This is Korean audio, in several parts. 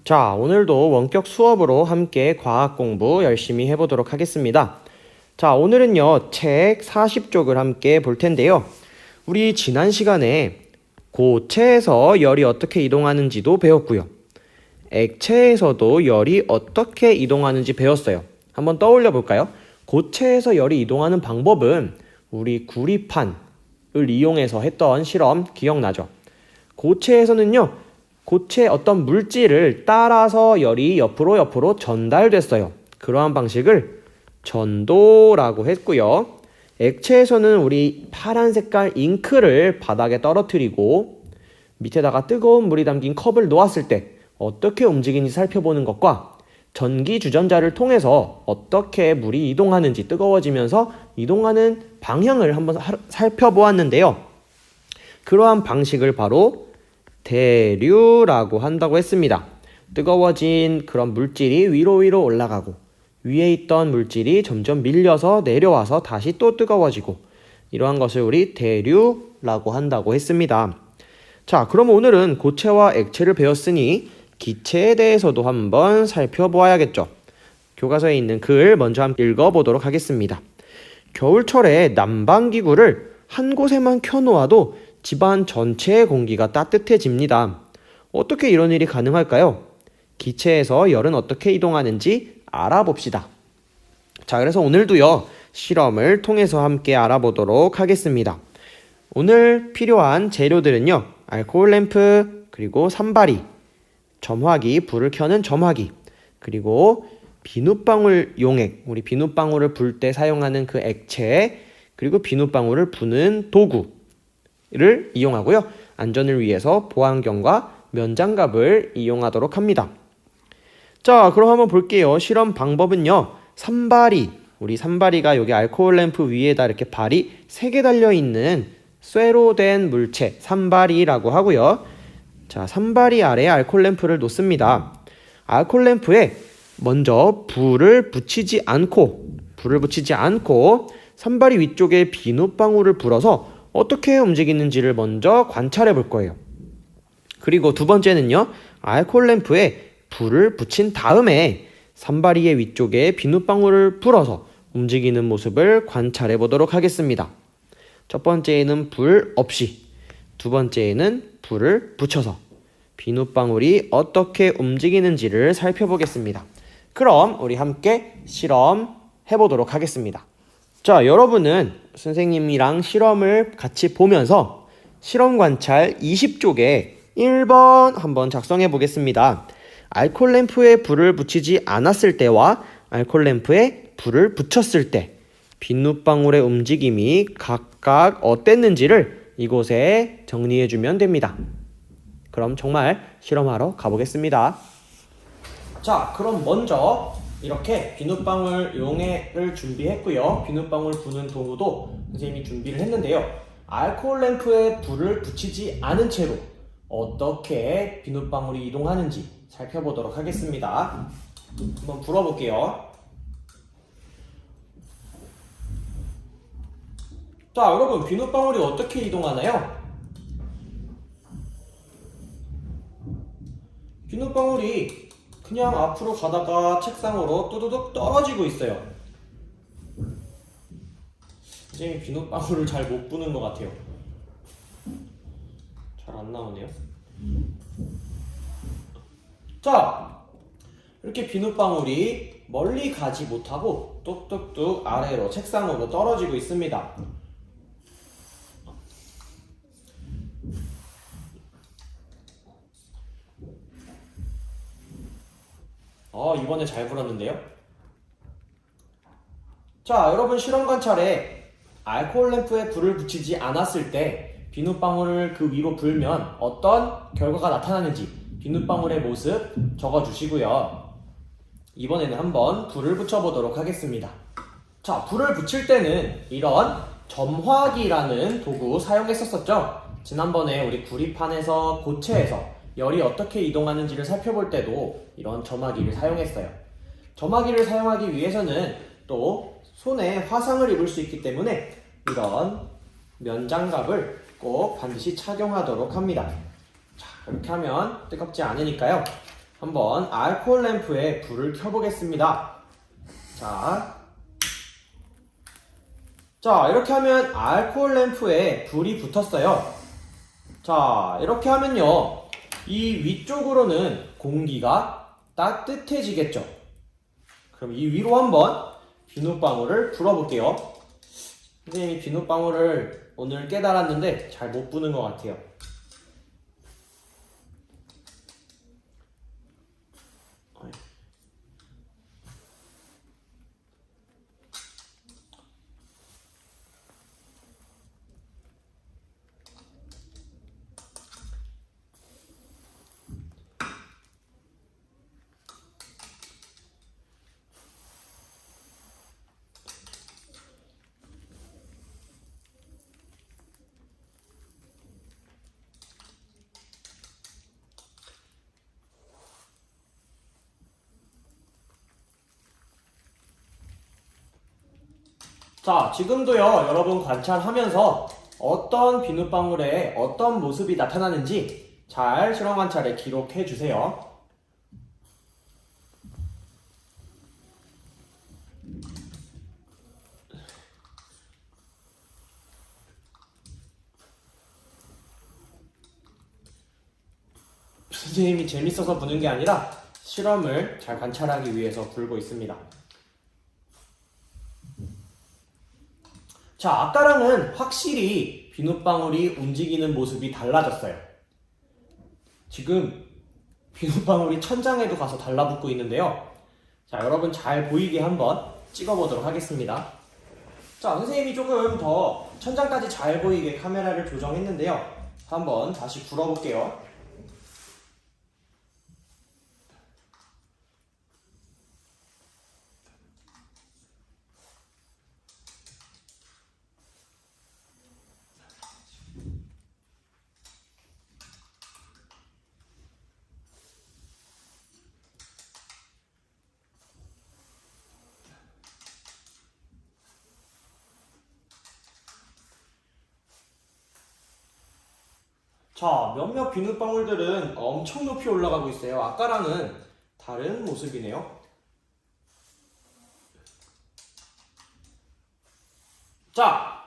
자, 오늘도 원격 수업으로 함께 과학 공부 열심히 해보도록 하겠습니다. 자, 오늘은요, 책 40쪽을 함께 볼 텐데요. 우리 지난 시간에 고체에서 열이 어떻게 이동하는지도 배웠고요. 액체에서도 열이 어떻게 이동하는지 배웠어요. 한번 떠올려 볼까요? 고체에서 열이 이동하는 방법은 우리 구리판을 이용해서 했던 실험 기억나죠? 고체에서는요, 고체 어떤 물질을 따라서 열이 옆으로 전달됐어요. 그러한 방식을 전도라고 했고요. 액체에서는 우리 파란 색깔 잉크를 바닥에 떨어뜨리고 밑에다가 뜨거운 물이 담긴 컵을 놓았을 때 어떻게 움직이는지 살펴보는 것과 전기 주전자를 통해서 어떻게 물이 이동하는지 뜨거워지면서 이동하는 방향을 한번 살펴보았는데요. 그러한 방식을 바로 대류라고 한다고 했습니다. 뜨거워진 그런 물질이 위로 올라가고 위에 있던 물질이 점점 밀려서 내려와서 다시 또 뜨거워지고 이러한 것을 우리 대류라고 한다고 했습니다. 자, 그럼 오늘은 고체와 액체를 배웠으니 기체에 대해서도 한번 살펴보아야겠죠. 교과서에 있는 글 먼저 한번 읽어보도록 하겠습니다. 겨울철에 난방기구를 한 곳에만 켜놓아도 집안 전체의 공기가 따뜻해집니다. 어떻게 이런 일이 가능할까요? 기체에서 열은 어떻게 이동하는지 알아봅시다. 자, 그래서 오늘도요, 실험을 통해서 함께 알아보도록 하겠습니다. 오늘 필요한 재료들은요, 알코올 램프, 그리고 산발이, 점화기, 불을 켜는 점화기, 그리고 비눗방울 용액, 우리 비눗방울을 불 때 사용하는 그 액체, 그리고 비눗방울을 부는 도구를 이용하고요. 안전을 위해서 보안경과 면장갑을 이용하도록 합니다. 자, 그럼 한번 볼게요. 실험 방법은요, 산발이, 우리 산발이가 여기 알코올 램프 위에다 이렇게 발이 3개 달려있는 쇠로 된 물체, 산발이라고 하고요. 자, 산발이 아래에 알코올 램프를 놓습니다. 알코올 램프에 먼저 불을 붙이지 않고 산발이 위쪽에 비눗방울을 불어서 어떻게 움직이는지를 먼저 관찰해 볼 거예요. 그리고 두 번째는요, 알코올 램프에 불을 붙인 다음에 산발이의 위쪽에 비눗방울을 불어서 움직이는 모습을 관찰해 보도록 하겠습니다. 첫 번째에는 불 없이, 두 번째에는 불을 붙여서 비눗방울이 어떻게 움직이는지를 살펴보겠습니다. 그럼 우리 함께 실험해 보도록 하겠습니다. 자, 여러분은 선생님이랑 실험을 같이 보면서 실험 관찰 20쪽에 1번 한번 작성해 보겠습니다. 알코올 램프에 불을 붙이지 않았을 때와 알코올 램프에 불을 붙였을 때 비눗방울의 움직임이 각각 어땠는지를 이곳에 정리해 주면 됩니다. 그럼 정말 실험하러 가보겠습니다. 자, 그럼 먼저 이렇게 비눗방울 용액을 준비했고요. 비눗방울 부는 도구도 선생님이 준비를 했는데요. 알코올 램프에 불을 붙이지 않은 채로 어떻게 비눗방울이 이동하는지 살펴보도록 하겠습니다. 한번 불어볼게요. 자, 여러분, 비눗방울이 어떻게 이동하나요? 비눗방울이 그냥 앞으로 가다가 책상으로 뚜두둑 떨어지고 있어요. 선생님이 비눗방울을 잘 못 부는 것 같아요. 잘 안 나오네요. 자, 이렇게 비눗방울이 멀리 가지 못하고 뚝뚝뚝 아래로 책상으로 떨어지고 있습니다. 이번에 잘 불었는데요. 자, 여러분, 실험 관찰에 알코올 램프에 불을 붙이지 않았을 때 비눗방울을 그 위로 불면 어떤 결과가 나타나는지 비눗방울의 모습 적어주시고요. 이번에는 한번 불을 붙여보도록 하겠습니다. 자, 불을 붙일 때는 이런 점화기라는 도구 사용했었죠. 지난번에 우리 구리판에서 고체에서 열이 어떻게 이동하는지를 살펴볼 때도 이런 점화기를 사용했어요. 점화기를 사용하기 위해서는 또 손에 화상을 입을 수 있기 때문에 이런 면장갑을 꼭 반드시 착용하도록 합니다. 자, 이렇게 하면 뜨겁지 않으니까요. 한번 알코올 램프에 불을 켜보겠습니다. 자, 이렇게 하면 알코올 램프에 불이 붙었어요. 자, 이렇게 하면요, 이 위쪽으로는 공기가 따뜻해지겠죠. 그럼 이 위로 한번 비눗방울을 불어볼게요. 선생님이 비눗방울을 오늘 깨달았는데 잘 못 부는 것 같아요. 자, 지금도요, 여러분 관찰하면서 어떤 비눗방울에 어떤 모습이 나타나는지 잘 실험 관찰에 기록해 주세요. 선생님이 재밌어서 부는 게 아니라 실험을 잘 관찰하기 위해서 불고 있습니다. 자, 아까랑은 확실히 비눗방울이 움직이는 모습이 달라졌어요. 지금 비눗방울이 천장에도 가서 달라붙고 있는데요. 자, 여러분 잘 보이게 한번 찍어보도록 하겠습니다. 자, 선생님이 조금 더 천장까지 잘 보이게 카메라를 조정했는데요. 한번 다시 불어볼게요. 자, 몇몇 비눗방울들은 엄청 높이 올라가고 있어요. 아까랑은 다른 모습이네요. 자,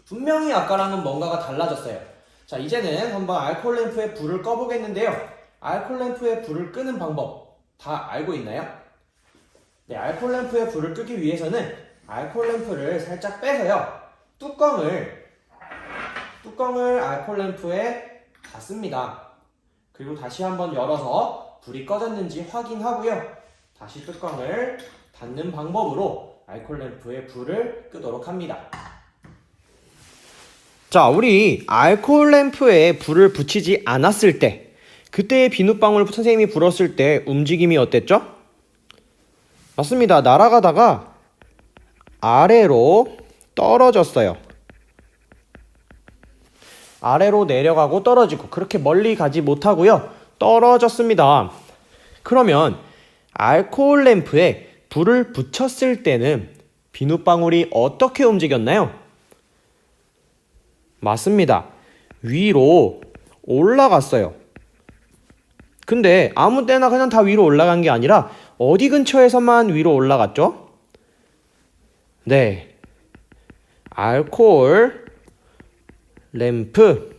분명히 아까랑은 뭔가가 달라졌어요. 자, 이제는 한번 알코올 램프에 불을 꺼보겠는데요. 알코올 램프에 불을 끄는 방법 다 알고 있나요? 네, 알코올 램프에 불을 끄기 위해서는 알코올 램프를 살짝 빼서요, 뚜껑을 알코올 램프에 닫습니다. 그리고 다시 한번 열어서 불이 꺼졌는지 확인하고요, 다시 뚜껑을 닫는 방법으로 알코올 램프에 불을 끄도록 합니다. 자, 우리 알코올 램프에 불을 붙이지 않았을 때, 그때의 비눗방울 선생님이 불었을 때 움직임이 어땠죠? 맞습니다. 날아가다가 아래로 떨어졌어요. 아래로 내려가고 떨어지고, 그렇게 멀리 가지 못하고요, 떨어졌습니다. 그러면 알코올 램프에 불을 붙였을 때는 비눗방울이 어떻게 움직였나요? 맞습니다. 위로 올라갔어요. 근데 아무 때나 그냥 다 위로 올라간 게 아니라 어디 근처에서만 위로 올라갔죠? 네, 알코올 램프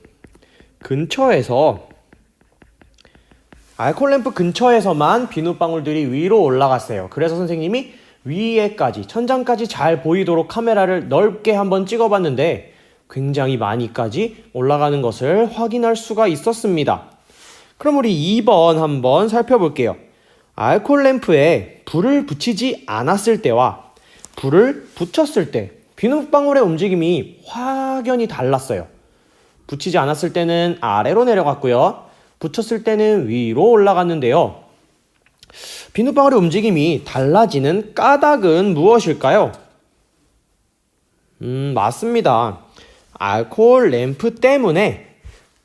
근처에서만 비눗방울들이 위로 올라갔어요. 그래서 선생님이 위에까지, 천장까지 잘 보이도록 카메라를 넓게 한번 찍어봤는데 굉장히 많이까지 올라가는 것을 확인할 수가 있었습니다. 그럼 우리 2번 한번 살펴볼게요. 알코올 램프에 불을 붙이지 않았을 때와 불을 붙였을 때 비눗방울의 움직임이 확연히 달랐어요. 붙이지 않았을 때는 아래로 내려갔고요, 붙였을 때는 위로 올라갔는데요. 비눗방울의 움직임이 달라지는 까닭은 무엇일까요? 맞습니다. 알코올 램프 때문에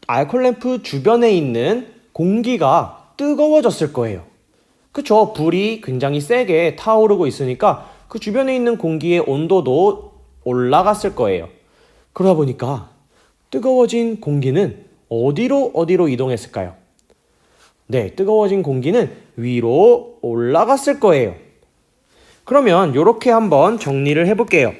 알코올 램프 주변에 있는 공기가 뜨거워졌을 거예요. 그쵸? 불이 굉장히 세게 타오르고 있으니까 그 주변에 있는 공기의 온도도 올라갔을 거예요. 그러다 보니까 뜨거워진 공기는 어디로 이동했을까요? 네, 뜨거워진 공기는 위로 올라갔을 거예요. 그러면 이렇게 한번 정리를 해볼게요.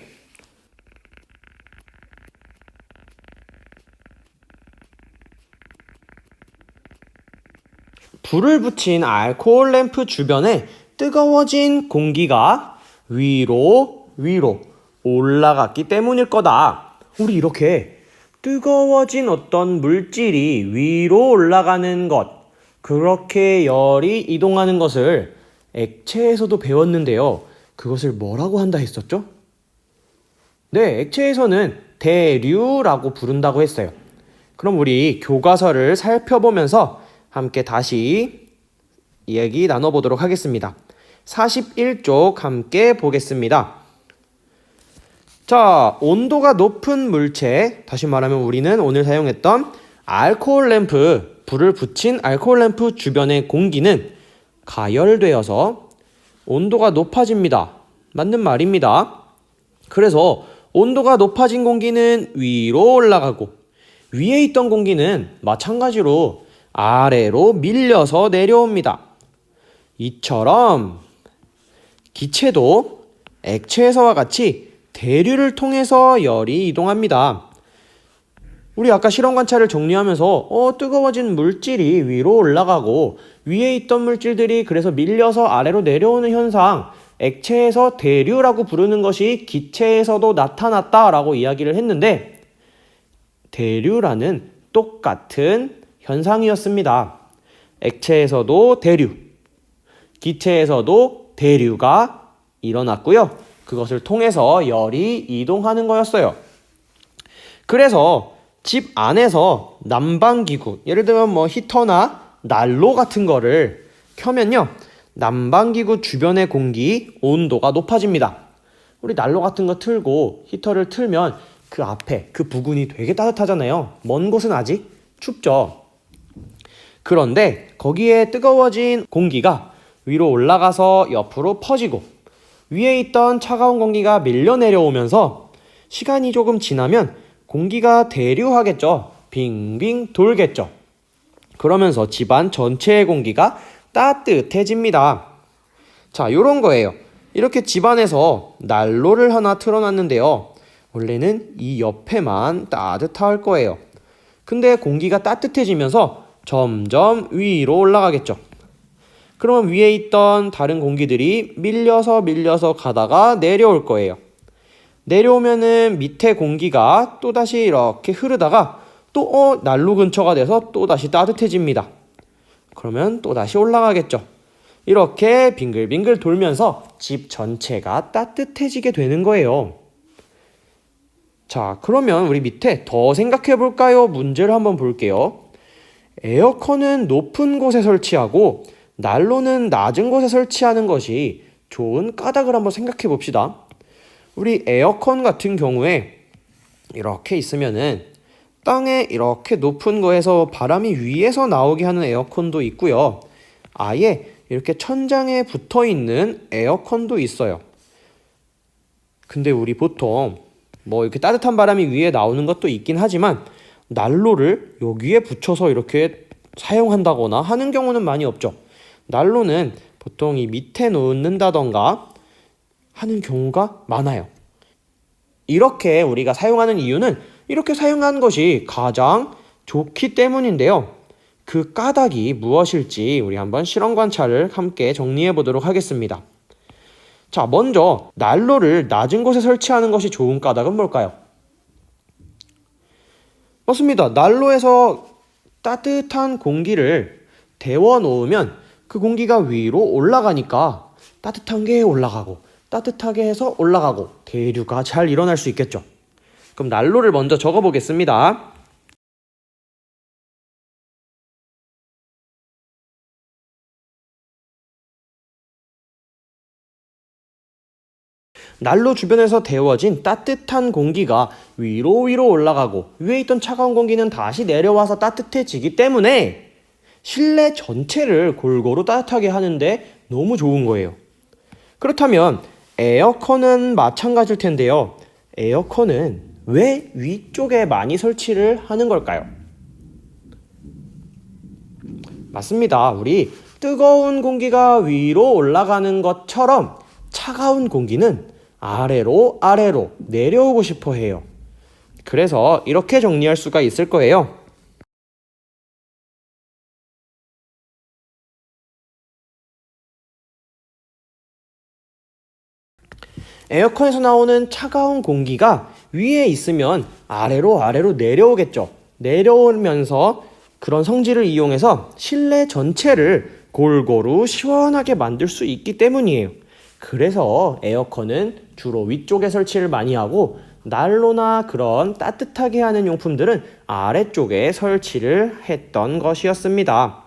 불을 붙인 알코올 램프 주변에 뜨거워진 공기가 위로 올라갔기 때문일 거다. 우리 이렇게 뜨거워진 어떤 물질이 위로 올라가는 것, 그렇게 열이 이동하는 것을 액체에서도 배웠는데요. 그것을 뭐라고 한다 했었죠? 네, 액체에서는 대류라고 부른다고 했어요. 그럼 우리 교과서를 살펴보면서 함께 다시 이야기 나눠보도록 하겠습니다. 41쪽 함께 보겠습니다. 자, 온도가 높은 물체, 다시 말하면 우리는 오늘 사용했던 알코올 램프, 불을 붙인 알코올 램프 주변의 공기는 가열되어서 온도가 높아집니다. 맞는 말입니다. 그래서 온도가 높아진 공기는 위로 올라가고 위에 있던 공기는 마찬가지로 아래로 밀려서 내려옵니다. 이처럼 기체도 액체에서와 같이 대류를 통해서 열이 이동합니다. 우리 아까 실험 관찰을 정리하면서 뜨거워진 물질이 위로 올라가고 위에 있던 물질들이 그래서 밀려서 아래로 내려오는 현상, 액체에서 대류라고 부르는 것이 기체에서도 나타났다라고 이야기를 했는데 대류라는 똑같은 현상이었습니다. 액체에서도 대류, 기체에서도 대류가 일어났고요. 그것을 통해서 열이 이동하는 거였어요. 그래서 집 안에서 난방기구, 예를 들면 뭐 히터나 난로 같은 거를 켜면요. 난방기구 주변의 공기 온도가 높아집니다. 우리 난로 같은 거 틀고 히터를 틀면 그 앞에 그 부근이 되게 따뜻하잖아요. 먼 곳은 아직 춥죠. 그런데 거기에 뜨거워진 공기가 위로 올라가서 옆으로 퍼지고 위에 있던 차가운 공기가 밀려 내려오면서 시간이 조금 지나면 공기가 대류하겠죠. 빙빙 돌겠죠. 그러면서 집안 전체의 공기가 따뜻해집니다. 자, 요런 거예요. 이렇게 집안에서 난로를 하나 틀어놨는데요. 원래는 이 옆에만 따뜻할 거예요. 근데 공기가 따뜻해지면서 점점 위로 올라가겠죠. 그러면 위에 있던 다른 공기들이 밀려서 가다가 내려올 거예요. 내려오면은 밑에 공기가 또다시 이렇게 흐르다가 또 난로 근처가 돼서 또다시 따뜻해집니다. 그러면 또다시 올라가겠죠. 이렇게 빙글빙글 돌면서 집 전체가 따뜻해지게 되는 거예요. 자, 그러면 우리 밑에 더 생각해 볼까요? 문제를 한번 볼게요. 에어컨은 높은 곳에 설치하고 난로는 낮은 곳에 설치하는 것이 좋은 까닭을 한번 생각해 봅시다. 우리 에어컨 같은 경우에 이렇게 있으면은 땅에 이렇게 높은 거에서 바람이 위에서 나오게 하는 에어컨도 있고요. 아예 이렇게 천장에 붙어 있는 에어컨도 있어요. 근데 우리 보통 뭐 이렇게 따뜻한 바람이 위에 나오는 것도 있긴 하지만 난로를 여기에 붙여서 이렇게 사용한다거나 하는 경우는 많이 없죠. 난로는 보통 이 밑에 놓는다던가 하는 경우가 많아요. 이렇게 우리가 사용하는 이유는 이렇게 사용하는 것이 가장 좋기 때문인데요. 그 까닭이 무엇일지 우리 한번 실험 관찰을 함께 정리해 보도록 하겠습니다. 자, 먼저 난로를 낮은 곳에 설치하는 것이 좋은 까닭은 뭘까요? 맞습니다. 난로에서 따뜻한 공기를 데워 놓으면 그 공기가 위로 올라가니까 따뜻한 게 올라가고 따뜻하게 해서 올라가고 대류가 잘 일어날 수 있겠죠. 그럼 난로를 먼저 적어 보겠습니다. 난로 주변에서 데워진 따뜻한 공기가 위로 올라가고 위에 있던 차가운 공기는 다시 내려와서 따뜻해지기 때문에 실내 전체를 골고루 따뜻하게 하는데 너무 좋은 거예요. 그렇다면 에어컨은 마찬가지일 텐데요. 에어컨은 왜 위쪽에 많이 설치를 하는 걸까요? 맞습니다. 우리 뜨거운 공기가 위로 올라가는 것처럼 차가운 공기는 아래로 내려오고 싶어 해요. 그래서 이렇게 정리할 수가 있을 거예요. 에어컨에서 나오는 차가운 공기가 위에 있으면 아래로 내려오겠죠. 내려오면서 그런 성질을 이용해서 실내 전체를 골고루 시원하게 만들 수 있기 때문이에요. 그래서 에어컨은 주로 위쪽에 설치를 많이 하고 난로나 그런 따뜻하게 하는 용품들은 아래쪽에 설치를 했던 것이었습니다.